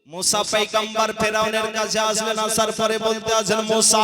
मूसा पैगंबर ফেরাউনের কাছে আসলেন, আসার পরে বলতে আছেন, मूसा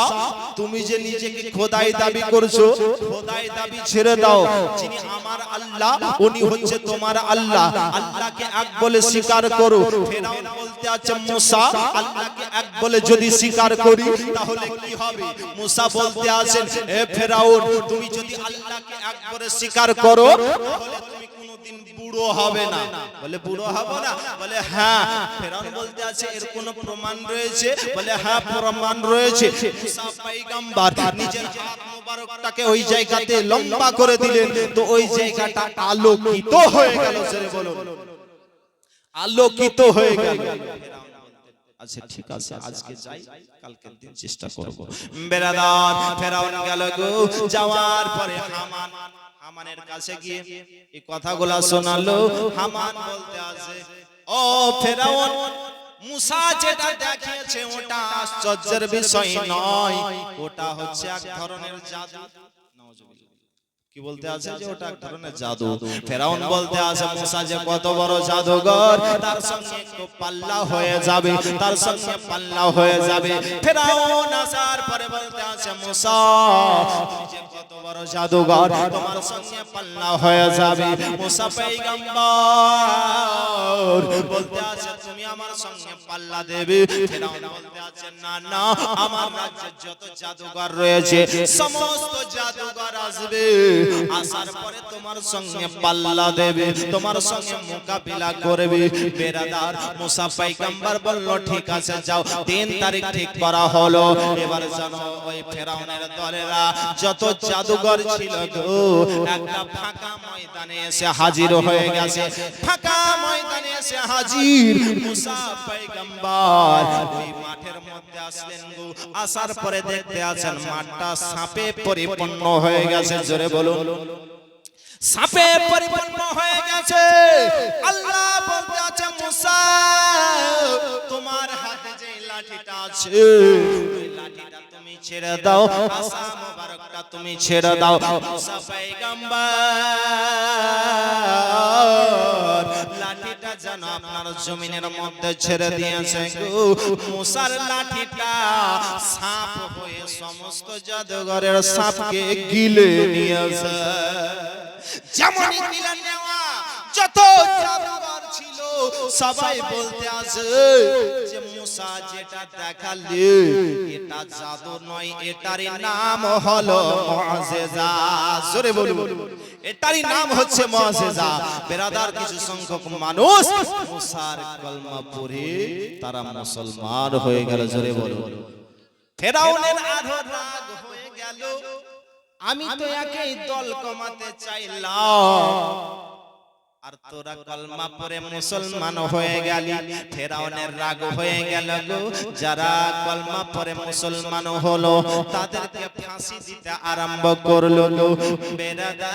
তুমি যে নিজেকে খোদাই দাবি করছো, খোদাই দাবি ছেড়ে দাও। যিনি আমার আল্লাহ উনি হচ্ছে তোমার আল্লাহ, আল্লাহকে এক বলে স্বীকার করো। ফেরাউন বলতে আছে, मूसा আল্লাহকে এক বলে যদি স্বীকার করি তাহলে কি হবে? मूसा বলতে আছেন, হে ফেরাউন তুমি যদি আল্লাহকে এক বলে স্বীকার করো তাহলে তুমি কোনদিন বুড়ো হবে না। বলে বুড়ো হব না? বলে হ্যাঁ। ফেরাউন বলতে আছে, এর কোন প্রমাণ রয়েছে? বলে হ্যাঁ প্রমাণ রয়েছে। মুসা পয়গম্বর নিজের হাত মোবারকটাকে ওই জায়গাতে লম্বা করে দিলেন, তো ওই জায়গাটা আলোকিত হয়ে গেল। জোরে বলুন, আলোকিত হয়ে গেল। আচ্ছা ঠিক আছে, আজকে যাই, কালকের দিন চেষ্টা করব। বেরাদার ফেরাউন গেল গো, যাওয়ার পরে হামানের কাছে গিয়ে এই কথাগুলা শোনালো। হামান বলতে আছে, ও ফেরাউন মুসা যেটা দেখিয়েছে ওটা আশ্চর্যের বিষয় নয়, ওটা হচ্ছে এক ধরনের জাদু। নাউজুবিল্লাহ। কি বলতে আছে? যে ওটা এক ধরনের জাদু। ফেরাউন বলতে আছে, মুসা যে কত বড় জাদুঘর, তার সঙ্গে একটু পাল্লা হয়ে যাবে, তার সঙ্গে পাল্লা হয়ে যাবে। ফেরাউন আসার পরে বলতে আছে, মুসা যে কত বড় জাদুঘর, তোমার সঙ্গে পাল্লা হয়ে যাবে। মুসা পয়গম্বর বলতে আছে, তুমি আমার সঙ্গে পাল্লা দেবে। ফেরাউন বলতে আছে, না না, আমার রাজ্যে যত জাদুঘর রয়েছে সমস্ত জাদুঘর আসবে, আসার পরে তোমার সঙ্গে পাল্লা দেবে, তোমার সঙ্গে মোকাবিলা করবে। বেরাদার মুসা পয়গম্বর বলল, ঠিক আছে যাও। 3 তারিখ ঠিক করা হলো। এবার জানো ওই ফেরাউনের দলেরা যত জাদুঘর ছিল গো, একটা ফাঁকা ময়দানে এসে হাজির হয়ে গেছে। ফাঁকা ময়দানে এসে হাজির মুসা পয়গম্বর ওই মাঠের মধ্যে আসলেন গো। আসার পরে দেখতে আছেন মাঠটা সাপে পরিপূর্ণ হয়ে গেছে। জোরে বলুন, সাপে পরিপূর্ণ হয়ে গেছে। আল্লাহ বলতে আছে, মুসা তোমার হাতে যে লাঠিটা আছে ওই লাঠিটা তুমি ছেড়ে দাও, আসা মোবারকটা তুমি ছেড়ে দাও। মুসা পয়গম্বর লাঠিটা যেন আপনার জমিনের মধ্যে ছেড়ে দিয়েছে গো। মুসার লাঠিটা সাপ হয়ে সমস্ত জাদুঘরের সাপকে গিলে নিয়েছে। যেমনই গিলে নেওয়া যত জাদুঘর ছিল সবাই বলতে আছে যে মুসা যেটা দেখালে এটা জাদু নয়, এটারই নাম হলো মুআজিজা। জোরে বলুন, এটারই নাম হচ্ছে মুআজিজা। বেরাদার কিছু সংখ্যক মানুষ মুসার কলমা পড়ে তারা মুসলমান হয়ে গেল। জোরে বলুন, ফেরাউনের আরো রাগ হয়ে গেল। আমি তো একই দল কমাতে চাইলাম, আর তোরা কলমা পড়ে মুসলমান হয়ে গেলি। ফেরাউনের রাগ হয়ে গেল গো। যারা কলমা পড়ে মুসলমান হলো তাদেরকে ফাঁসি দিতে আরম্ভ করলো গো। বেরাদার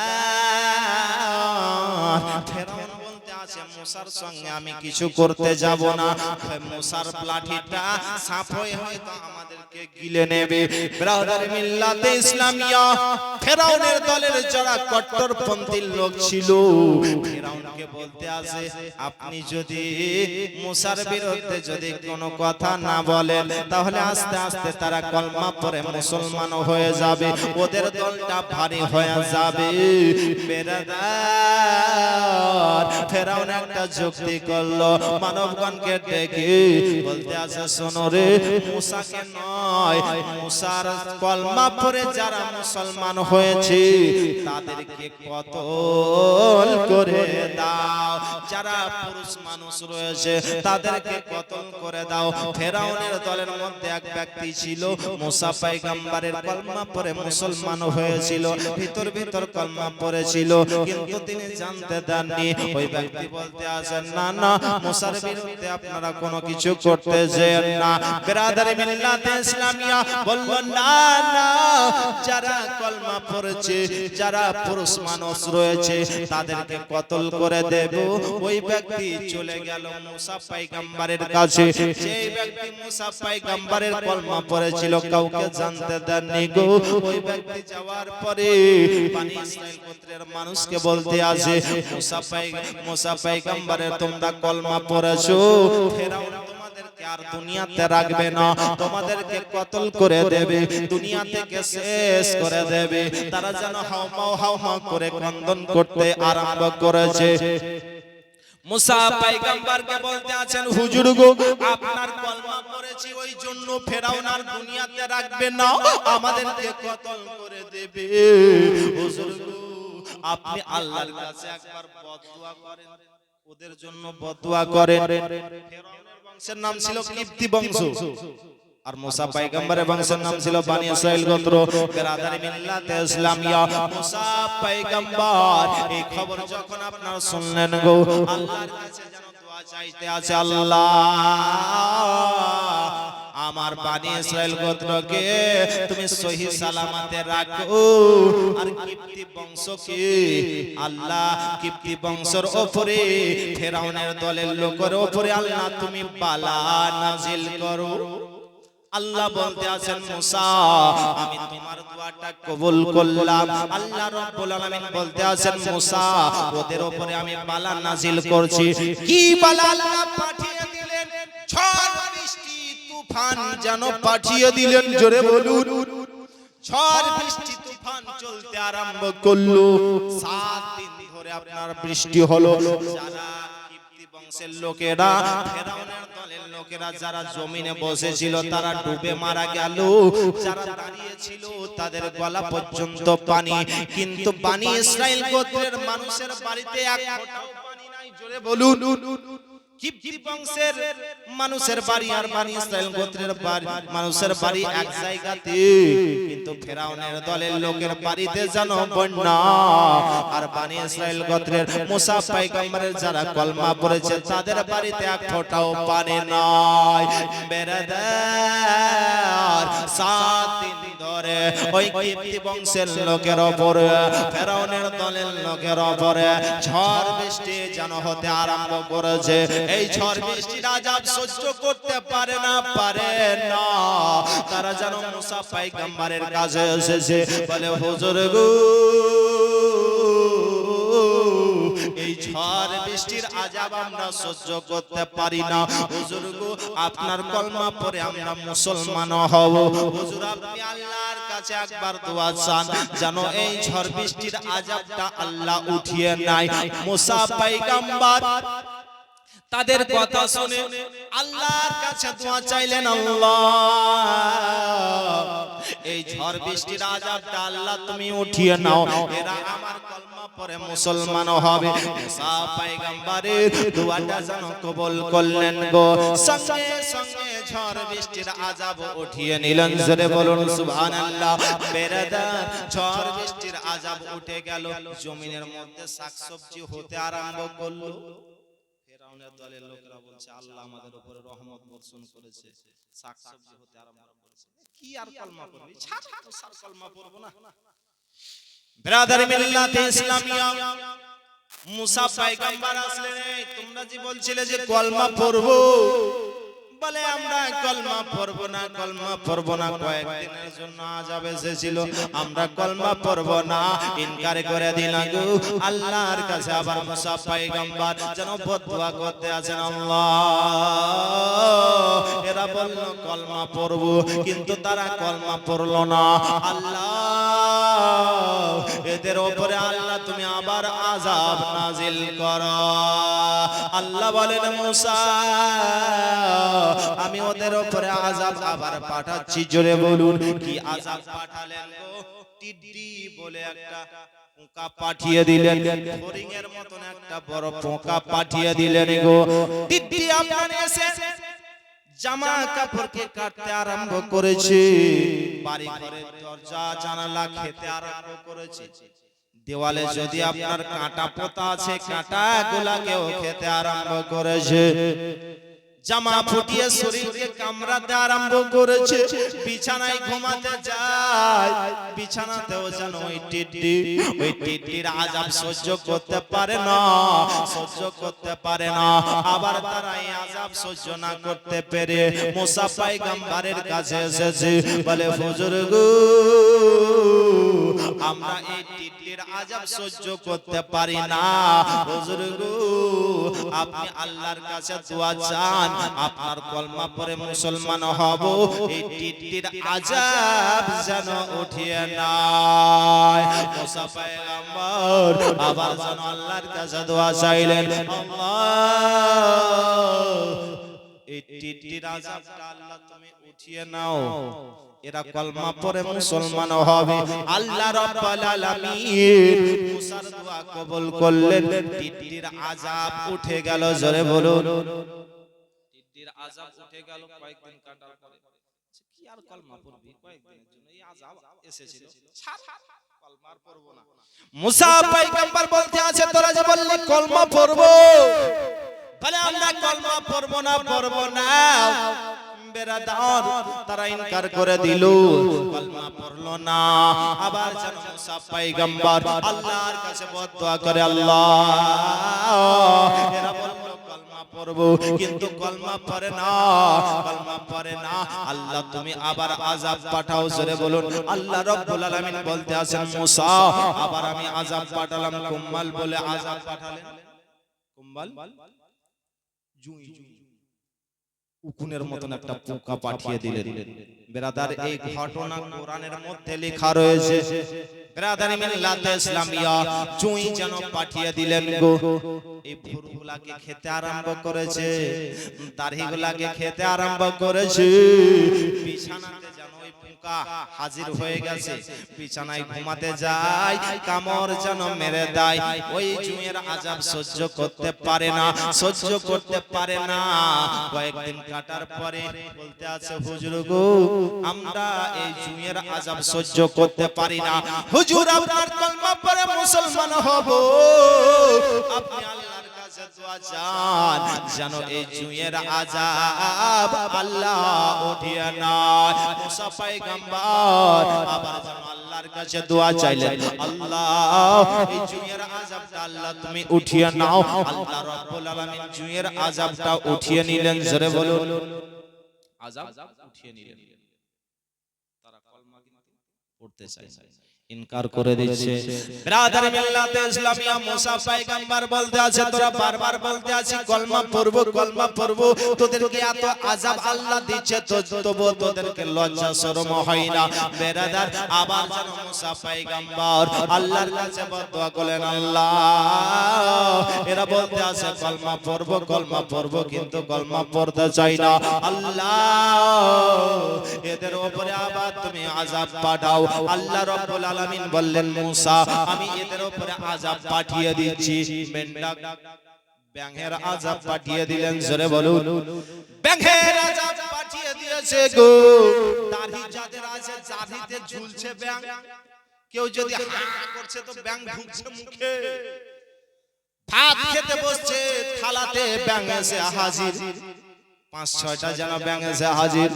ফেরাউন বলতে আছে, মুসার সঙ্গে আমি কিছু করতে যাব না। মুসার লাঠিটা সাপ হয়ে হয়তো আমাদেরকে গিলে নেবে। ব্রাদার মিল্লাতে ইসলামিয়া ফেরাউনের দলের যারা কট্টরপন্থী লোক ছিল, ফেরাউনকে বলতে আছে, আপনি যদি মুসার বিরুদ্ধে যদি কোনো কথা না বলেন তাহলে আস্তে আস্তে তারা কলমা পড়ে মুসলমান হয়ে যাবে, ওদের দলটা ভারী হয়ে যাবে। বেরাদার ফেরাউন একটা যুক্তি করলো, মানবগণকে ডেকে বলতে আছে, শোনো রে, মুসাকে নয়, মুসার কলমা পড়ে যারা মুসলমান হয়েছে তাদেরকে কতল করে দাও। যারা পুরুষ মানুষ রয়েছে তাদেরকে কতল করে দাও। ফেরাউনের দলের মধ্যে এক ব্যক্তি ছিল, মুসা পয়গম্বরের কলমা পড়ে মুসলমান হয়েছিল, ভিতর ভিতর কলমা পড়েছিল, কিন্তু তিনি জানতে দেননি। ওই ব্যক্তি বলতে আছেন, না না, মুসার বিরুদ্ধে আপনারা কোনো কিছু করতে যেন না। বেরাদারি মিল্লাতে ইসলামিয়া বলল, না না, যারা কলমা পড়েছে, যারা পুরুষ মানুষ রয়েছে তাদেরকে কতল করে দেব। ওই ব্যক্তি চলে গেল মুসা পয়গম্বরের কাছে। যেই ব্যক্তি মুসা পয়গম্বরের কলমা পড়েছিল কাউকে জানতে দেননি গো। ওই ব্যক্তি যাওয়ার পরে বনি ইসরাইল গোত্রের মানুষকে বলতে আছে, মুসা পয়গম্বরের তোমরা কলমা পড়েছো, ফেরাউন তোমাদের আর দুনিয়াতে রাখবে না, তোমাদেরকে কতল করে দেবে, দুনিয়া থেকে শেষ করে দেবে। তারা যেন হাওমাও করে ক্রন্দন করতে আরম্ভ করেছে। মুসা পয়গম্বরকে বলতে আছেন, হুজুর গো, আপনার কলমা পড়েছি ওই জন্য ফেরাউন আর দুনিয়াতে রাখবে না, আমাদেরকে কতল করে দেবে। হুজুর গো, আপনি আল্লাহর কাছে একবার বদদুয়া করেন, ওদের জন্য বদদুয়া করেন। ফেরাউনের বংশের নাম ছিল কিপ্তি বংশ, আর মুসা পয়গম্বরের বংশের নাম ছিল বনি ইসরাইল গোত্র। বিরাদারি মিল্লাতে ইসলামিয়া, মুসা পয়গম্বর এই খবর যখন আপনারা শুনলেন গো, আল্লাহর কাছে যেন দোয়া চাইতে আছে, আল্লাহ আমার বনি ইসরাইল গোত্রকে তুমি সহি সালামতে রাখো, আর কিপ্তি বংশকে আল্লাহ কিপ্তি বংশের উপরে ফেরাউনের দলের লোকের উপরে আল্লাহ তুমি বালা নাজিল করো। আল্লাহ বলতে আছেন, মুসা আমি তোমার দোয়াটা কবুল করলাম। আল্লাহ রাব্বুল আলামিন বলতে আছেন, মুসা ওদের উপরে আমি বালা নাজিল করছি। কি বালা আল্লাহ পাঠিয়ে দিলেন? ঝড় বৃষ্টি তুফান যেন পাঠিয়ে দিলেন, জোরে বলুন। ঝড় বৃষ্টি তুফান চলতে আরম্ভ করলো, 7 দিন ধরে আপনার বৃষ্টি হলো। যারা বংশের লোকেরা, ফেরাউনের দলের লোকেরা যারা জমিনে বসেছিল তারা ডুবে মারা গেল, যারা দাঁড়িয়ে ছিল তাদের গলা পর্যন্ত পানি। কিন্তু বনি ইসরাইল গোত্রের মানুষের বাড়িতে এক ফোঁটাও পানি নাই, জোরে বলুন। কিপ্তি বংশের মানুষের বাড়ি আর বনি ইসরাইল গোত্রের মানুষের বাড়ি এক জায়গাতে, কিন্তু ফেরাউনের দলের লোকের বাড়িতে যেন বন্যা। আর বনি ইসরাইল গোত্রের মুসা পয়গম্বরের যারা কলমা পড়েছে তাদের বাড়িতে এক ফোঁটাও পানি নাই। বেরাদার 7 দিন ধরে ওই কিপ্তি বংশের লোকের উপরে, ফেরাউনের দলের লোকের উপরে ঝড় বৃষ্টি যেন হতে আরম্ভ করেছে। এই ঝড় বৃষ্টির আযাব সহ্য করতে পারে না। তারা যেন মুসা পয়গম্বরের কাছে এসেছে, বলে হুজুর গো, এই ঝড় বৃষ্টির আযাব আমরা সহ্য করতে পারি না। হুজুর গো, আপনার কলমা পড়ে আমরা মুসলমান হব। হুজুর আপনি আল্লাহর কাছে একবার দোয়া চান যেন এই ঝড় বৃষ্টির আযাবটা আল্লাহ উঠিয়ে নেয়। মুসা পয়গম্বর তাদের কথা শুনে আল্লাহর কাছে দোয়া চাইলেন, আল্লাহ এই ঝড় বৃষ্টির আযাবটা আল্লাহ তুমি উঠিয়ে নাও, এরা আমার কলমা পড়ে মুসলমান হবে। মুসা পয়গম্বরের দোয়াটা যেন কবুল করলেন গো, সঙ্গে সঙ্গে ঝড় বৃষ্টির আযাব উঠিয়ে নিলেন, জোরে বলুন সুবহানাল্লাহ। বেরাদার ঝড় বৃষ্টির আযাব উঠে গেল, জমিনের মধ্যে শাকসবজি হতে আরম্ভ করলো। ফেরাউনের দলের লোকেরা বলছে, আল্লাহ আমাদের উপরে রহমত বর্ষণ করেছে, শাকসবজি হতে আরম্ভ করেছে। কি আর কলমা পড়বি, ছাড় কলমা পড়বো না। ব্রাদার মিল্লাতে ইসলামিয়া, মুসা পয়গম্বর আসলেন, তোমরা যে বলছিলে যে কলমা পড়বো, বলে আমরা কলমা পড়বো না, কয়েকদিনের জন্য আযাব এসেছিল, আমরা কলমা পড়বো না, ইনকার করে দিলাম। আল্লাহর কাছে আবার মুসা পয়গম্বর যেন বদদুয়া করতে আছেন, আল্লাহ এরা বলল কলমা পড়বো, কিন্তু তারা কলমা পড়লো না। আল্লাহ এদের উপরে আল্লাহ তুমি আবার আযাব নাজিল করো। আল্লাহ বলেন, মুসা আমি ওদের উপরে আযাব আবার পাঠাচ্ছি, জোরে বলুন। কি আযাব পাঠালেন গো? টিড্ডি বলে একটা পোকা পাঠিয়ে দিলেন, ফড়িংয়ের মতন একটা বড় পোকা পাঠিয়ে দিলেন গো। টিড্ডি আপনার এসে জামা কাপড়কে কাটতে আরম্ভ করেছে, বাড়ি ঘরের দরজা জানালা খেতে আরম্ভ করেছে। দেওয়ালে যদি আপনার কাঁটা পোতা আছে, কাঁটা গুলাকেও খেতে আরম্ভ করেছে। জামা ফুটিয়ে শরীরকে কামড়াতে আরম্ভ করেছে। বিছানায় ঘুমাতে যায়, বিছানাতেও যেন ওই টিড্ডির আযাব সহ্য করতে পারে না। আবার তারা এই আযাব সহ্য না করতে পেরে মুসা পয়গম্বরের কাছে এসেছে, বলে হুজুর গো, আমরা এই টিটির আযাব সহ্য করতে পারি না। হুজুর গো, আপনি আল্লাহর কাছে দোয়া চান, আপনার কলমা পড়ে মুসলমান হব, এই টিটির আযাব যেন উঠিয়ে নায়। মুসা পয়গম্বর আবার যেন আল্লাহর কাছে দোয়া চাইলেন, আল্লাহ এই টিটির আযাবটা আল্লাহ তুমি উঠিয়ে নাও, এরা কলমা পড়ে মুসলমান হবে। আল্লাহ রাব্বুল আলামিন মুসার দোয়া কবুল করলেন, টিটির আযাব উঠে গেল। জোরে বলুন, টিটির আযাব উঠে গেল। কয়েকদিন কাটার পরে কি আর কলমা পড়বি, কয়েকদিনের জন্য এই আযাব এসেছিল, ছাড় কলমা আর পড়ব না। মুসা পয়গম্বর বলতে আছে, তোরা যে বললি কলমা পড়বো, বলে আমরা কলমা পড়বো না। বেরাদার তারা ইনকার করে দিল, কলমা পড়লো না। আবার যেন মুসা পয়গম্বর আল্লাহর কাছে বদদুয়া করে, আল্লাহ এরা বলল কলমা পড়বো, কিন্তু কলমা পড়ে না। আল্লাহ তুমি আবার আযাব পাঠাও। জোরে বলুন, আল্লাহ রাব্বুল আলামিন বলতে আছেন, মুসা আবার আমি আযাব পাঠালাম। কুম্বাল বলে আযাব পাঠালেন। কুম্বাল জুই উকুনের মতন একটা পোকা পাঠিয়ে দিলেন। বেরাদার এই ঘটনা কোরআনের মধ্যে লেখা রয়েছে। বেরাদার মিল্লাতে ইসলামিয়া জুই যেন পাঠিয়ে দিলেন গো। এই ফুলগুলাকে খেতে আরম্ভ করেছে, দাড়িগুলাকে খেতে আরম্ভ করেছে। বিছানাতে যেন ওই পোকা হাজির হয়ে গেছে। বিছানায় ঘুমাতে যায়, কামড় যেন মেরে দেয়। ওই জুঁয়ের আযাব সহ্য করতে পারে না। কয়েকদিন কাটার পরে বলতে আছে, হুজুর গো, আমরা এই জুঁয়ের আযাব সহ্য করতে পারি না। হুজুর আপনার কলমা পড়ে মুসলমান হব, আপনি আল্লাহর কাছে দোয়া চান যেন এই জুঁয়ের আযাব আল্লাহ উঠিয়ে নেয়। মুসা পয়গম্বর আবার যেন আল্লাহর কাছে দোয়া চাইলেন, আল্লাহ এই জুঁয়ের আযাবটা আল্লাহ তুমি উঠিয়ে নাও। আল্লাহ রাব্বুল আলামিন জুঁয়ের আযাবটা উঠিয়ে নিলেন। জোরে বলুন, আযাব উঠিয়ে নিলেন। তারা কলমা কিন্তু পড়তে চায়, ইনকার করে দিচ্ছে। ব্রাদার মিল্লাতে ইসলামিয়া মুসা পয়গম্বর বলতে আছে, তোরা বারবার বলতে আছিস কলমা পড়বো, তোদেরকে এত আযাব আল্লাহ দিচ্ছে, তবু তোদেরকে লজ্জা শরম হয় না। ব্রাদার আবার যেন মুসা পয়গম্বর আল্লাহর কাছে বদদুয়া করলেন, আল্লাহ এরা বলতে আছে কলমা পড়বো, কিন্তু কলমা পড়তে চাই না। আল্লাহ এদের উপরে আবার তুমি আযাব পাঠাও। আল্লাহ রাব্বুল আলামিন বললেন, মুসা আমি এদের উপরে আযাব পাঠিয়ে দিচ্ছি। ব্যাঙের আযাব পাঠিয়ে দিলেন। জোরে বলুন, ব্যাঙের আযাব পাঠিয়ে দিয়েছে গো। দাড়ি যাদের আছে, দাড়িতে ঝুলছে ব্যাঙ, কেউ যদি হা করছে তো ব্যাঙ ঢুকছে মুখে। ভাত খেতে বসছে, থালাতে ব্যাঙ এসে হাজির। ৫-৬টা যেন ব্যাঙ এসে হাজির।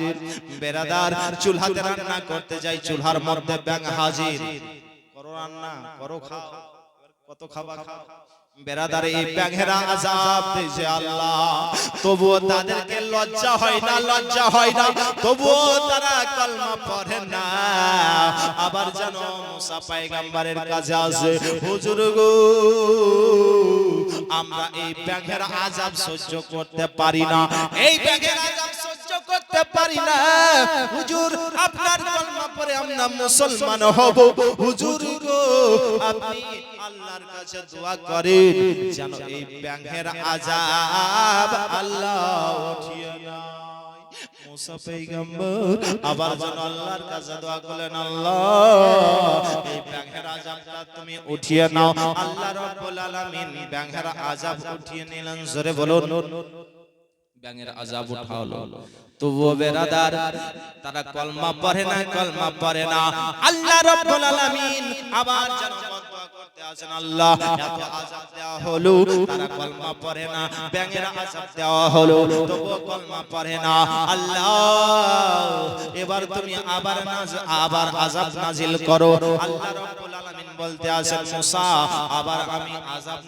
বেরাদার চুলহাতে রান্না করতে যাই, চুলহার মধ্যে ব্যাঙ হাজির। করো রান্না, করো খাও, কত খাবা খাও। বেরাদার এই ব্যাঙের আযাব দিয়েছে আল্লাহ, তবুও তাদেরকে লজ্জা হয় না, তবুও তারা কলমা পড়ে না। আবার যেন মুসা পয়গম্বরের কাছে আসে, হুজুর গো, আমরা এই ব্যাঙের আযাব সহ্য করতে পারি না, এই ব্যাঙের আযাব সহ্য করতে পারি না। হুজুর আপনার কলমা পড়ে আমরা মুসলমান হব। হুজুর গো, আপনি আল্লাহর কাছে দোয়া করেন যেন এই ব্যাঙের আযাব আল্লাহ উঠিয়ে নেয়। মুসা পয়গম্বর আবার যেন আল্লাহর কাছে দোয়া করলেন, আল্লাহ এই ব্যাঙের আযাবটা তুমি উঠিয়ে নাও। আল্লাহ রাব্বুল আলামিন ব্যাঙের আযাব উঠিয়ে নিলেন। জোরে বলুন, ব্যাঙের আযাব উঠালো। তবুও বেরাদার তারা কলমা পড়ে না। আল্লাহ রাব্বুল আলামিন আবার যেন বদদুয়া করতে আছেন, আল্লাহ এত আযাব দেওয়া হলো, তারা কলমা পড়ে না। ব্যাঙের আযাব দেওয়া হলো, তবুও কলমা পড়ে না। আল্লাহ এবার তুমি আবার আযাব নাজিল করো। আল্লাহ রাব্বুল আলামিন বলতে আছেন, মুসা আবার আমি আযাব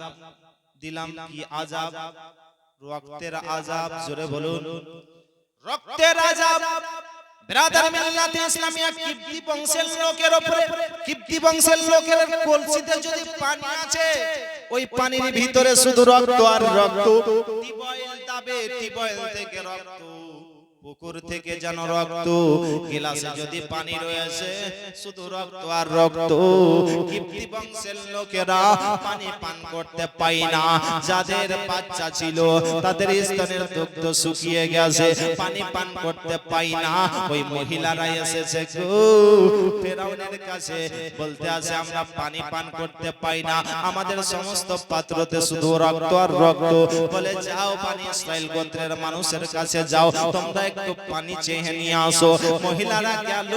দিলাম। কি আযাব? রক্তের আযাব। জোরে বলুন, রক্তের আযাব। ব্রাদার মিল্লাতে ইসলামিয়া কিপ্তি বংশের লোকের উপরে, কিপ্তি বংশের লোকের কলসিতে যদি পানি আছে, ওই পানির ভিতরে শুধু রক্ত আর রক্ত। টিউবওয়েল দাবে, টিউবওয়েল থেকে রক্ত, পুকুর থেকে যেন রক্ত, গিলাসে যদি পানি রয়েছে শুধু রক্ত আর রক্ত। কিপ্তি বংশের লোকেরা পানি পান করতে পায় না। যাদের বাচ্চা ছিল তাদের স্তনের দুগ্ধ শুকিয়ে গেছে, পানি পান করতে পায় না। ওই মহিলারা এসেছে গো ফেরাউনের কাছে, বলতে আছে আমরা পানি পান করতে পাই না, আমাদের সমস্ত পাত্রতে শুধু রক্ত আর রক্ত। বলে যাও বনি ইসরাইল গোত্রের মানুষের কাছে যাও, তোমরা একটু পানি চেয়ে নিয়ে আসো। মহিলারা গেল,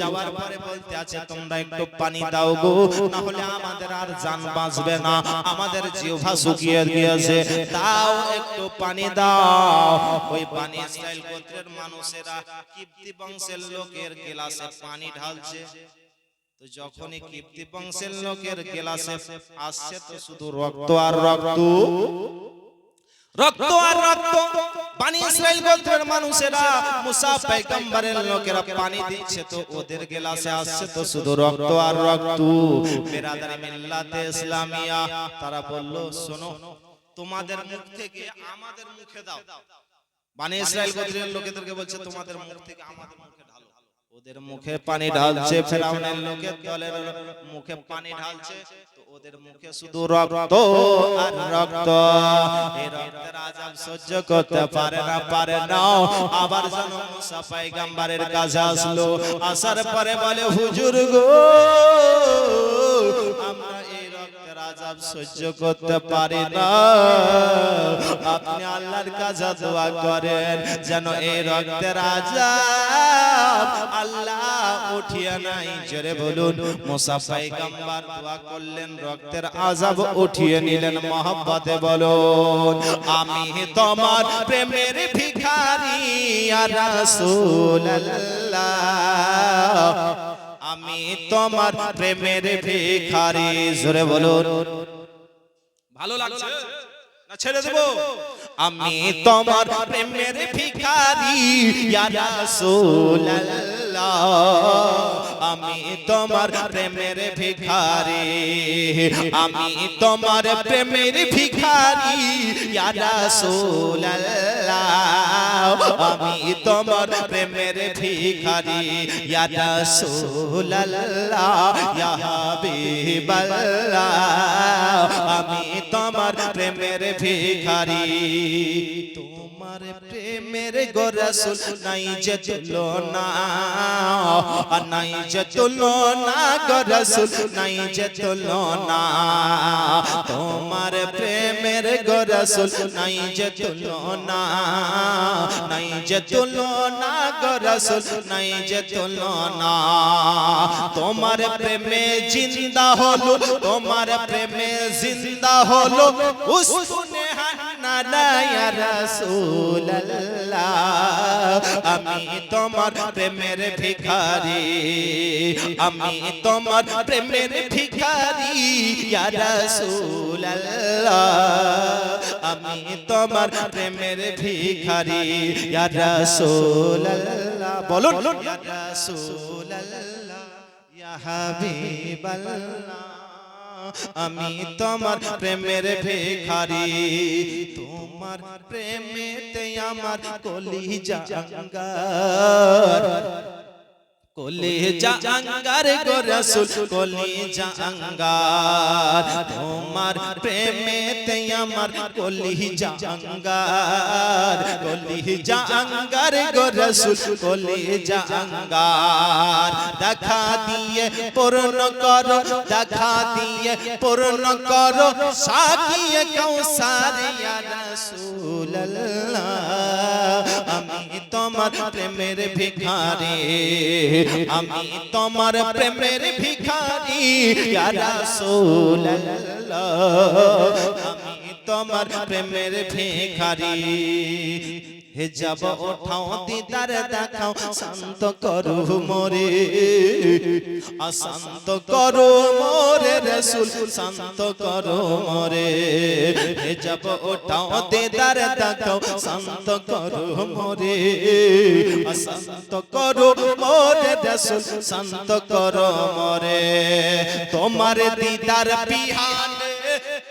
যাওয়ার পরে বলতে আছে তোমরা একটু পানি দাও গো, না হলে আমাদের আর জান বাঁচবে না, আমাদের জিহ্বা শুকিয়ে গিয়েছে, দাও একটু পানি দাও। ওই বনি ইসরাইল গোত্রের মানুষেরা কিপ্তি বংশের লোকের গিলাসে পানি ঢালছে। তো যখনই কিপ্তি বংশের লোকের গিলাসে আসছে তো শুধু রক্ত আর রক্ত, রক্ত আর রক্ত। বনি ইসরাইল গোত্রের মানুষেরা মুসা পয়গম্বরের লোকেরা পানি দিচ্ছে, তো ওদের গিলাসে আসছে তো শুধু রক্ত আর রক্ত। বিরাদারি মিল্লাতে ইসলামিয়া তারা বলল শোনো, তোমাদের মুখ থেকে আমাদের মুখে দাও। বনি ইসরাইল গোত্রের লোকেদেরকে বলছে তোমাদের মুখ থেকে আমাদের মুখে ঢালো। ওদের মুখে পানি ঢালছে, ফেরাউনের লোকের দলের মুখে পানি ঢালছে, তো ওদের মুখে শুধু রক্ত আর রক্ত। এই রক্তের আযাব সহ্য করতে পারে না। আবার যেন মুসা পয়গম্বরের কাছে আসলো, আসার পরে বলে হুজুর গো আমরা এই রক্তের আযাব সহ্য করতে পারি না, আপনি আল্লাহর কাছে দোয়া করেন যেন এই রক্তের আযাব আল্লাহ উঠিয়ে নাই। জোরে বলুন। মুসা পয়গম্বর দোয়া করলেন, রক্তের আযাব উঠিয়ে নিলেন। মহব্বতে বলুন আমি তোমার প্রেমের ভিখারি ইয়া রাসূলুল্লাহ, আমি তোমার প্রেমের ভিখারি। জোরে বলুন। ভালো লাগছে না ছেড়ে দেব? আমি তোমার প্রেমের ভিখারি ইয়া রাসূলুল্লাহ, আমি তোমার প্রেমের ভিখারি, আমি তোমার প্রেমের ভিখারি ইয়া রাসূলুল্লাহ, আমি তোমার প্রেমের ভিখারি ইয়া রাসূলুল্লাহ, ইয়া হাবিবাল্লাহ, আমি তোমার প্রেমের ভিখারি। তোমার প্রেমের গো রাসূল নাই যে তুলনা, নাই যে তুলনা গো রাসূল নাই যে তুলনা, তোমার প্রেমের গো রাসূল নাই যে তুলনা, নাই যে তুলনা গো রাসূল নাই যে তুলনা। তোমার প্রেমে জিন্দা হলো, তোমার প্রেমে জিন্দা হলো উসনে হান্না ইয়া রাসূলুল্লাহ, আমি তোমার প্রেমের ভিখারি, আমি তোমার প্রেমের ভিখারি ইয়া রাসূলুল্লাহ, আমি তোমার প্রেমের ভিখারি ইয়া রাসূলুল্লাহ। বলুন ইয়া রাসূলুল্লাহ, ইয়া হাবিবাল্লাহ, আমি তোমার প্রেমের ভিখারি। তোমার প্রেমেতে আমার কলিজা আঙ্গার, কলিজা আঙ্গার গো রাসূল কলিজা আঙ্গার, তোমার প্রেমেতে আমার কলিজা আঙ্গার, কলিজা আঙ্গার গো রাসূল কলিজা আঙ্গার। দেখা দিয়ে পূর্ণ করো, দেখা দিয়ে পূর্ণ করো সাকিয়ে কাউসার ইয়া রাসূলুল্লাহ, আমি তোমার প্রেমের ভিখারি, আমি তোমার প্রেমের ভিখারি ইয়া রাসূলুল্লাহ, আমি তোমার প্রেমের ভিখারি। হেজাব ওঠাও দিদার দেখাও শান্ত করো মোরে শান্ত করো মোরে রাসূল শান্ত করো মোরে হেজাব ওঠাও দিদার দেখাও শান্ত করো মোরে শান্ত করো মোরে রাসূল শান্ত করো মোরে তোমার দিদার বিহানে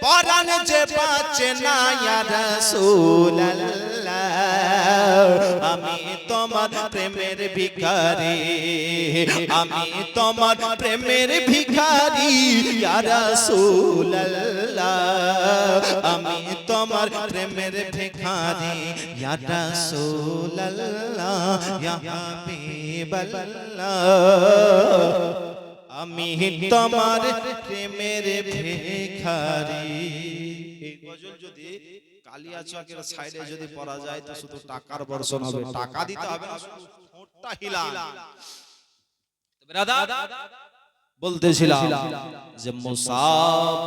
পরাণ যে পাচ্ছে না ইয়া রাসূলুল্লাহ আমি তোমার প্রেমের ভিখারি আমি তোমার প্রেমের ভিখারি ইয়া রাসূলুল্লাহ আমি তোমার প্রেমের ভিখারি ইয়া রাসূলুল্লাহ ইয়া হাবিবাল্লাহ আমি তোমার প্রেমের ভিখারি। এই গজল যদি কালিয়াচকের সাইডে যদি পড়া যায় তো শুধু টাকার বর্ষণ হবে, টাকা দিতে হবে না, শুধু ঠোঁটটা হিলান। বলতেছিলাম যে মুসা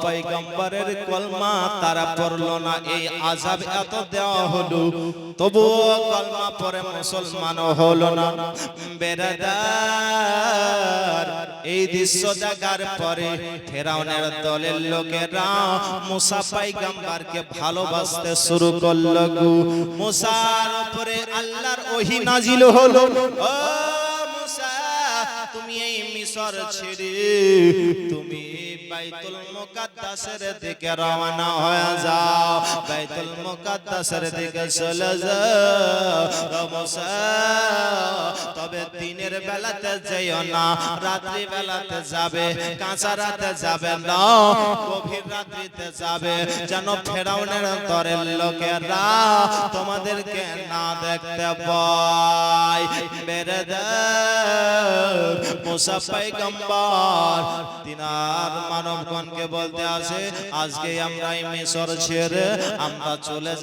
পয়গম্বরের কলমা তারা পড়লো না, এই আযাব এত দেওয়া হলো তবুও কলমা পড়ে মুসলমান হলো না। বেরাদার এই দৃশ্য দেখার পরে ফেরাউনের দলের লোকেরা মুসা পয়গম্বরকে ভালোবাসতে শুরু করলো। মুসার উপরে আল্লাহর ওহী নাজিল হলো, ও মুসা তুমি এই মিশর ছেড়ে তুমি বাইতুল মুকাদ্দাসের দিকে রওনা হয়ে যাও, বাইতুল মুকাদ্দাসের দিকে চলে যাও মুসা। তবে দিনের বেলাতে যেও না, রাত্রি বেলাতে যাবে, কাঁচা রাতে যাবে না, গভীর রাত্রিতে যাবে, যেন ফেরাউনের দলের লোকেরা তোমাদেরকে না দেখতে পায়। বেরেদার মুসা পয়গম্বর তিনার মানবগণকে বলতে আসে, আজকে আমরা এই মিশর ছেড়ে আমরা চলে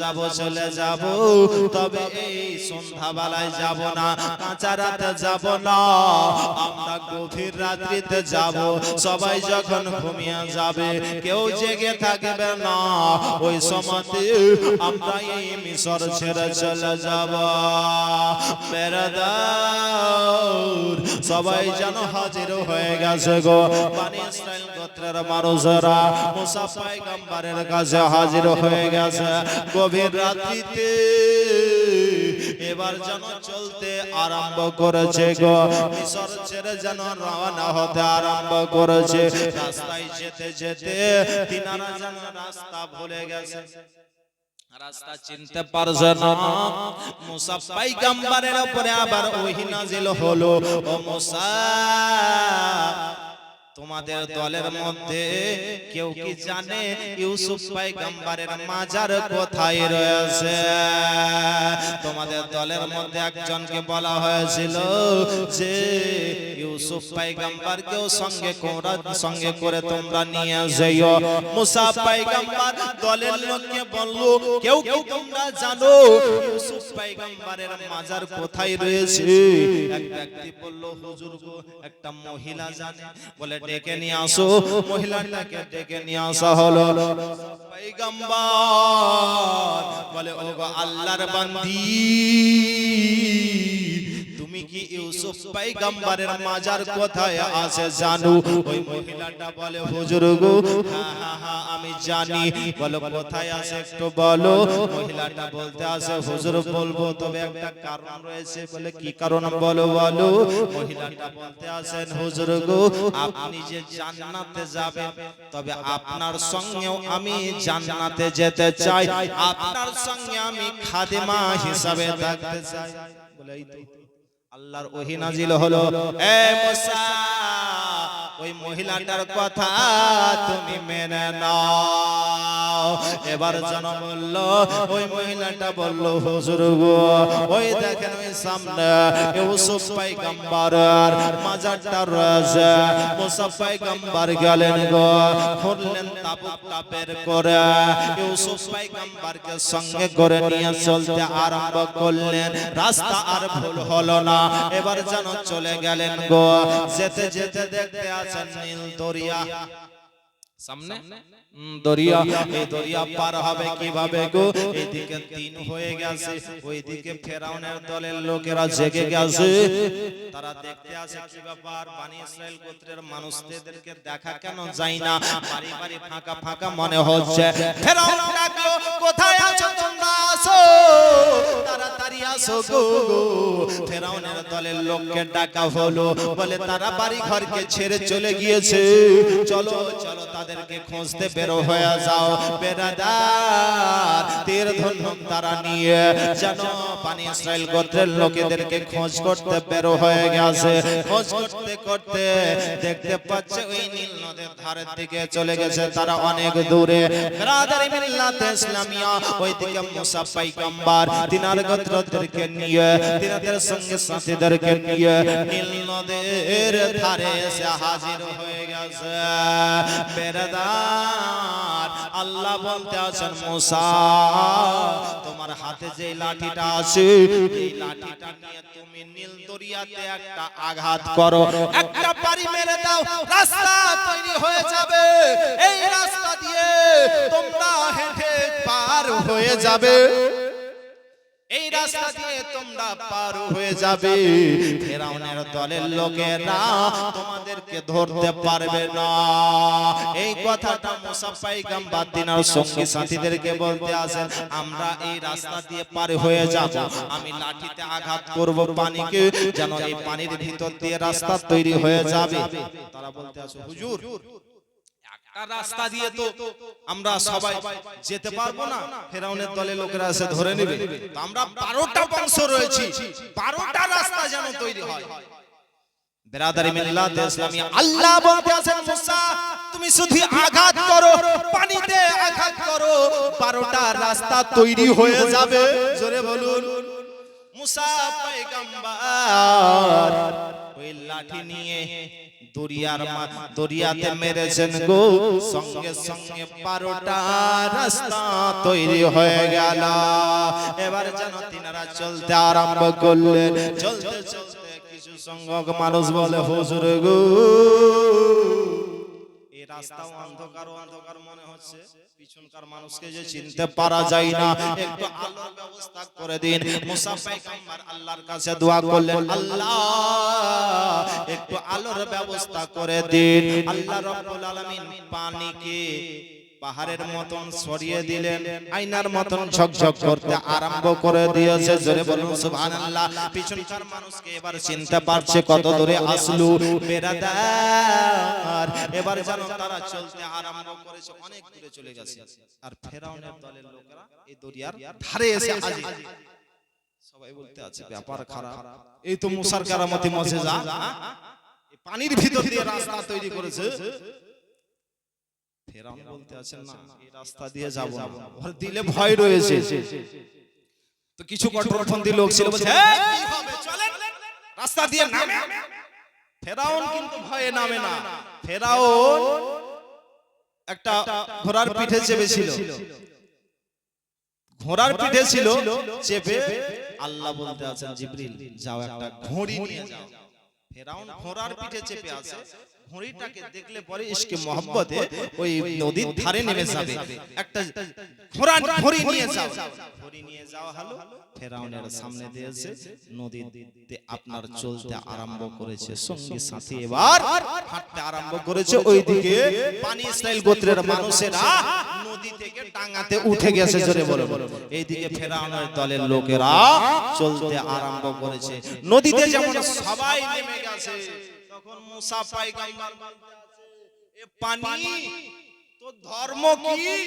যাব, তবে এই সন্ধ্যাবেলায় যাব না, কাঁচা রাতে যাব না, আমরা গভীর রাত্রিতে যাব। সবাই যখন ঘুমিয়ে যাবে, কেউ জেগে থাকবে না, ওই সময়তে আমরা এই মিশর ছেড়ে চলে যাব। বেরাদার সবাই যেন হাজির হয়ে গেছে গো। বনি ইসরাইল গোত্রের মানুষেরা মুসা পয়গম্বরের কাছে হাজির হয়ে গেছে গভীর রাত্রিতে। এবার যেন চলতে আরম্ভ করেছে গো, মিশর ছেড়ে যেন রওনা হতে আরম্ভ করেছে। রাস্তায় যেতে যেতে তিনারা যেন রাস্তা ভুলে গেছে, রাস্তা চিনতে পারছে না। মুসা পয়গম্বরের উপরে আবার ওহী নাজিল হলো, ও মুসা তোমাদের দলের মধ্যে কেউ কি জানে ইউসুফ পয়গম্বরের মাজার কোথায় রয়েছে? তোমাদের দলের মধ্যে একজনকে বলা হয়েছিল যে ইউসুফ পয়গম্বরকেও সঙ্গে করে তোমরা নিয়ে যাইও। মুসা পয়গম্বর দলের লোককে বলল, কেউ কি তোমরা জানো ইউসুফ পয়গম্বরের মাজার কোথায় রয়েছে? এক ব্যক্তি বলল, হুজুর গো, একটা মহিলা জানে, বলে ডেকে নিয়ে আসো। মহিলাটাকে ডেকে নিয়ে আসা হলো। পয়গম্বর বলে, ওগো আল্লাহর বান্দি, তুমি কি ইউসুফ পয়গম্বরের মাজার কোথায় আছে জানো? ওই মহিলাটা বলে, হুজুর গো, হ্যাঁ আমি জানি। বলো কোথায় আছে একটু বলো। মহিলাটা বলতে আছে, হুজুর বলবো, তবে একটা কারণ রয়েছে। বলে কি কারণ বলো বলো। মহিলাটা বলতে আছেন, হুজুর গো, আপনি যে জান্নাতে যাবেন, তবে আপনার সঙ্গেও আমি জান্নাতে যেতে চাই, আপনার সঙ্গে আমি খাদেমা হিসাবে থাকতে চাই। বলে এই তো আল্লাহর ওহী নাজিল হলো, এ মুসা ওই মহিলাটার কথা তুমি মেনে নাও। এবার যেন বলল, ওই মহিলাটা বলল, হুজুর গো, ওই দেখেন ওই সামনে ইউসুফ পয়গম্বরের মাজারটা রয়েছে। মুসা পয়গম্বর গেলেন গো, খুললেন তাবুকটা বের করে ইউসুফ পয়গম্বরকে সঙ্গে করে নিয়ে চলতে আরম্ভ করলেন। রাস্তা আর ভুল হলো না। এবার যেন চলে গেলেন গো। যেতে যেতে দেখতে আছেন নীল দরিয়া, সামনে দরিয়া, এই দরিয়া পার হবে কিভাবে গো? এইদিকে দিন হয়ে গেছে, ওইদিকে ফেরাউনের দলের লোকেরা জেগে গেছে, তারা দেখতে আসে কি ব্যাপার, বনি ইসরাইল গোত্রের মানুষদেরকে দেখা কেন যায় না, বাড়ি বাড়ি ফাঁকা ফাঁকা মনে হচ্ছে। ফেরাউন ডাকলো, কোথায় আছো তোমরা, আসো তাড়াতাড়ি আসো গো। ফেরাউনের দলের লোককে ডাকা হলো, বলে তারা বাড়ি ঘরকে ছেড়ে চলে গিয়েছে, চলো চলো তাদেরকে খুঁজতে বেরো হয়ে যাও। বেরাদার তীর ধনুক তারা নিয়ে যেন বনি ইসরাইল গোত্রের লোকেদেরকে খোঁজ করতে বেরো হয়ে গেছে। খোঁজ করতে করতে দেখতে পাচ্ছে ওই নীল নদের ধারের দিকে চলে গেছে তারা অনেক দূরে। বেরাদারি মিল্লাতে ইসলামিয়া ওইদিকে মুসা পয়গম্বর তিনার গোত্রদেরকে নিয়ে, তিনাদের সঙ্গে সাথীদেরকে নিয়ে নীল নদের ধারে এসে হাজির হয়ে গেছে। বেরাদার আল্লাহ বলতে আছেন, মুসা তোমার হাতে যে লাঠিটা আছে, এই লাঠিটা নিয়ে তুমি নীল দরিয়াতে একটা আঘাত করো, একটা বাড়ি মেরে দাও, রাস্তা তৈরি হয়ে যাবে। এই রাস্তা দিয়ে তোমরা হেঁটে পার হয়ে যাবে, এই রাস্তা দিয়ে তোমরা পার হয়ে যাবে। ফেরাউনের দলের লোকেরা তোমাদেরকে ধরতে পারবে না। এই কথাটা মুসা পয়গম্বর তিনার সঙ্গী সাথীদেরকে বলতে আসেন, আমরা এই রাস্তা দিয়ে পার হয়ে যাব, আমি লাঠিতে আঘাত করব পানিকে, যেন এই পানির ভিতর দিয়ে রাস্তা তৈরি হয়ে যাবে। তারা বলতে আছে, হুজুর রাস্তা দিয়ে তো আমরা সবাই যেতে পারবো না, ফেরাউনের দলের লোকেরা এসে ধরে নেবে, তো আমরা 12টা বংশ রয়েছি, 12টা রাস্তা যেন তৈরি হয়। বেরাদারি মিল্লাতে ইসলামিয়া আল্লাহ বলতে আছেন, মুসা তুমি শুধু আঘাত করো, পানিতে আঘাত করো, 12টা রাস্তা তৈরি হয়ে যাবে। জোরে বলুন। মুসা পয়গম্বর ওই লাঠি নিয়ে দরিয়াতে মেরেছেন গো, সঙ্গে সঙ্গে 12টা রাস্তা তৈরি হয়ে গেল। এবার যেন তিনারা চলতে আরম্ভ করলেন। চলতে চলতে কিছু সংখ্যক মানুষ বলে, হুজুর গো এই রাস্তাও অন্ধকার অন্ধকার মনে হচ্ছে, পিছনকার মানুষকে যে চিনতে পারা যায় না, একটু আলোর ব্যবস্থা করে দিন। মুসা পয়গম্বর আল্লাহর কাছে দোয়া করলেন, আল্লাহ একটু আলোর ব্যবস্থা করে দিন। আল্লাহ রাব্বুল আলামিন পানিকে পাহাড়ের মতন সরিয়ে দিলেন, আয়নার মতন ঝকঝক করতে আরম্ভ করে দিয়েছে। জোরে বলুন সুবহানাল্লাহ। পিছনকার মানুষকে এবার চিনতে পারছে কত দূরে আসলো। বেরাদার এবার যেন তারা চলতে আরম্ভ করেছে, অনেক দূরে চলে গেছে। আর ফেরাউনের দলের লোকেরা এই দরিয়ার ধারে এসে হাজির। সবাই বলতে আছে ব্যাপার খারাপ, এই তো মুসার কারামতি মুজিজা, এই পানির ভিতর দিয়ে রাস্তা তৈরি করেছে। ফেরাউন বলতে আছেন, না এই রাস্তা দিয়ে যাব না, ওর দিলে ভয় রয়েছে। তো কিছু কঠোরপন্থী লোক ছিল, বলছে কি হবে চলেন রাস্তা দিয়ে নামে। ফেরাউন কিন্তু ভয়ে নামে না। ফেরাউন একটা ঘোড়ার পিঠে চেপেছিল, ঘোড়ার পিঠে ছিল চেপে। আল্লাহ বলতে আছেন, জিবরিল যাও একটা ঘোড়ি নিয়ে যাও। ফেরাউন ঘোড়ার পিঠে চেপে আছে, ঘোড়িটাকে দেখলে পরে ইশকে মোহাব্বতে ওই নদীর ধারে নেমে যাবে। একটা ঘোড়ি নিয়ে যাও, ঘোড়ি নিয়ে যাওয়া হলো। ফেরাউনের সামনে দিয়েছে, নদীতে আপনার চলতে আরম্ভ করেছে, সঙ্গী সাথী এবার হাঁটতে আরম্ভ করেছে। ওইদিকে বনি ইসরাইল গোত্রের মানুষেরা নদী থেকে ডাঙাতে উঠে গেছে। জোরে বলো। এইদিকে ফেরাউনের দলের লোকেরা চলতে আরম্ভ করেছে। নদীতে যেমন সবাই নেমে গেছে, তখন মুসা পয়গম্বর বলতে আছে, এ পানি তো ধর্ম কি,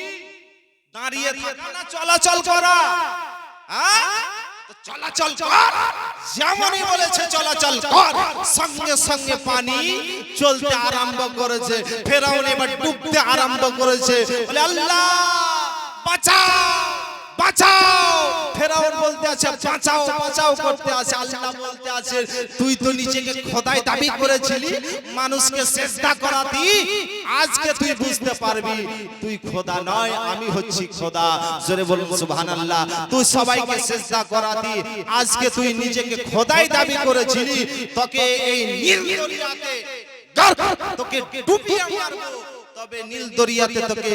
দাঁড়িয়ে থাকা না চলাচল করা? চলাচল কর, যেমনই বলেছে চলাচল কর। সঙ্গে সঙ্গে পানি চলতে আরম্ভ করেছে। ফেরাউন এবার ডুবতে আরম্ভ করেছে, বলে আল্লাহ বাঁচাও বাঁচাও। ফেরাউন বলতে আছে বাঁচাও বাঁচাও করতে আছে। আল্লাহ বলতে আছে, তুই তো নিজেকে খোদাই দাবি করেছিলি, মানুষকে সিজদা করাতি, আজকে তুই বুঝতে পারবি তুই খোদা নয়, আমি হচ্ছি খোদা। জোরে বলুন সুবহানাল্লাহ। তুই সবাইকে সিজদা করাতি, আজকে তুই নিজেকে খোদাই দাবি করেছিলি, তোকে এই নীল দরিয়াতে তোকে ডুবিয়ে মারবো। তবে নীল দরিয়াতে তোকে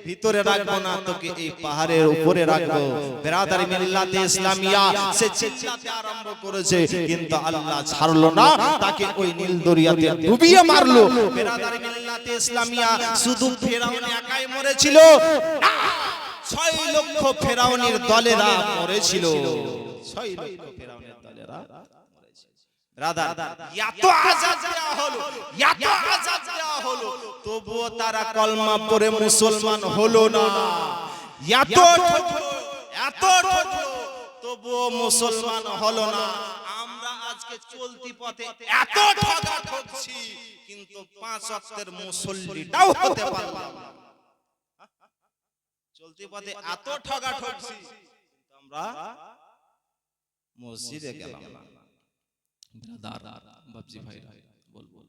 ভিতরে রাখবো না, তোকে এই পাহাড়ের উপরে রাখবো। বিরাদারি মিল্লাতে ইসলামিয়া সে চিল্লাতে আরম্ভ করেছে, কিন্তু আল্লাহ ছাড়লো না, তাকে ওই নীল দরিয়াতে ডুবিয়ে মারলো। বিরাদারি মিল্লাতে ইসলামিয়া শুধু ফেরাউন একাই মরেছিল না, 6 লক্ষ ফেরাউনের দলেরা মরেছিল। 6 লক্ষ ফেরাউনের দলেরা মরেছিল। রাদা এত আযাব দেওয়া হলো, এত আযাব দেওয়া হলো, তবুও তারা কলমা পড়ে মুসলমান হলো না। এত ঠকলো, এত ঠকলো, তবুও মুসলমান হলো না। আমরা আজকে চলতি পথে এত ঠকা ঠকছি, কিন্তু 5 ওয়াক্তের মুসল্লিটাও হতে পারলাম না। চলতি পথে এত ঠকা ঠকছি, কিন্তু আমরা মসজিদে গেলাম না। ব্রাদার বাপজি ভাই বলবো,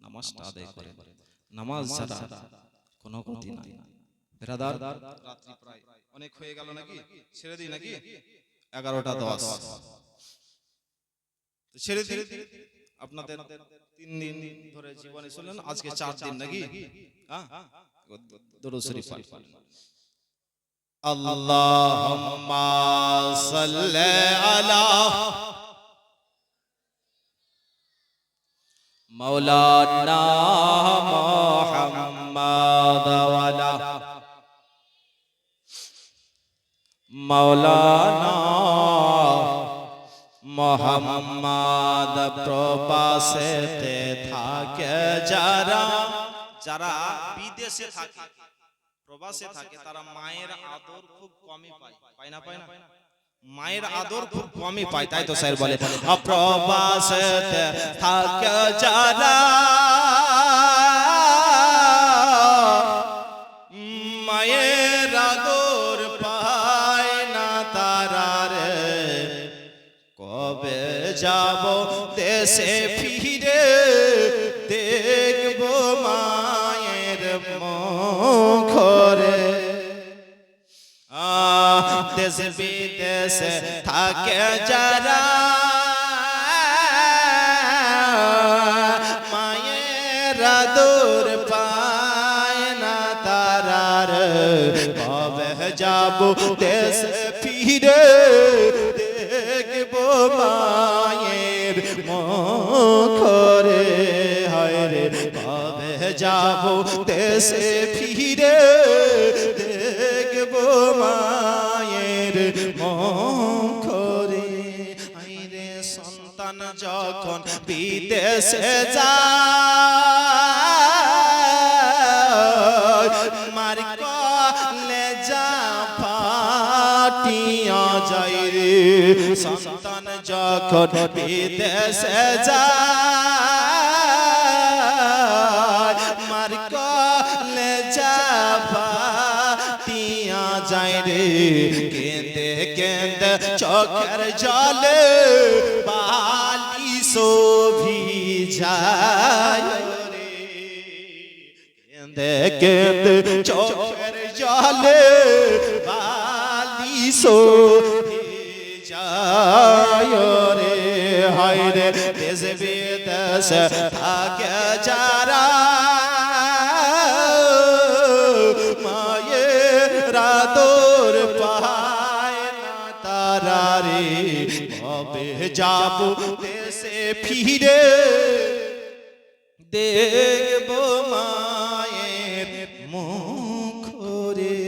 নামাজটা আদায় করে, নামাজ ছাড়া কোনো গতি নাই। ব্রাদার রাত্রি প্রায় অনেক হয়ে গেল নাকি, ছেড়ে দিই নাকি? 11টা 10 ছেড়ে দিই। আপনাদের 3 দিন ধরে জীবনে শুনলেন, আজকে 4 দিন নাকি? হ্যাঁ, দরুদ শরীফ পাঠ করেন। আল্লাহুম্মা সাল্লি আলা মাওলানা মুহাম্মাদ ওয়া আলা মাওলানা মুহাম্মাদ। প্রবাসেতে থাকে যারা, যারা বিদেশে থাকে, প্রবাসে থাকে, তারা মায়ের আদর খুব কমই পায়। পায় না? পায় না? মায়ের আদর খুব কমই পায়। তাই তো স্যার বলে প্রবাসেতে থাকে যারা, মায়ের আদর পায় না তারা রে। কবে যাব দেশে ফিরে, দেখবো মায়ের মুখ রে। দেশ বিদেশে থাকে যারা, মায়ের আদর পায় না তারা রে। কবে যাব দেশে ফিরে, দেখবো মায়ের মুখ রে। হায় রে, কবে যাব দেশে ফিরে, দেখবো মায়ের মুখ রে। হায় রে, সন্তান যখন বিদেশে যায়, মার কলেজা ফাটিয়া যায় রে। সন্তান যখন বিদেশে যায়, মার কলেজা ফাটিয়া যায় রে। কেঁদে কেঁদে চোখের জলে বালিশ ভিজায় রে। কেঁদে কেঁদে চোখের জলে বালিশ ভিজায় রে। হায় রে, দেশ বিদেশে থাকে যারা, মায়ের আদর পায় না তারা রে। কবে যাব দেশে ফিরে, দেখবো মায়ের মুখ রে।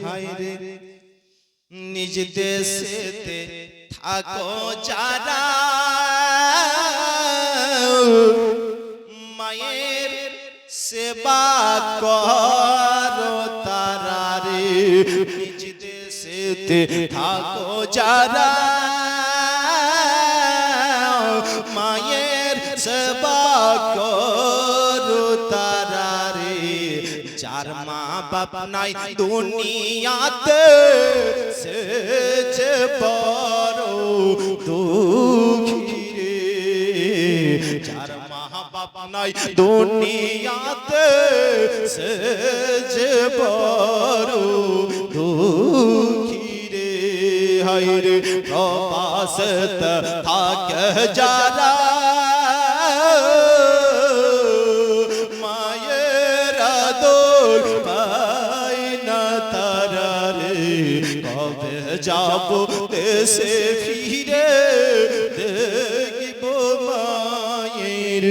হায় রে, নিজ দেশেতে থাকো যারা, মায়ের সেবা করো তারা রে। নিজ দেশেতে থাকো যারা, মায়ের সেবা করো তারা রে। যার মা বাপ নাই দুনিয়াতে, সে যে বড় দুঃখী রে। যার মা বাপ নাই দুনিয়াতে, সে যে বড় দুঃখী রে। হায় রে, প্রবাসেতে থাকে যারা, মায়ের আদর যাব দেশে ফিরে দেখব মায়ের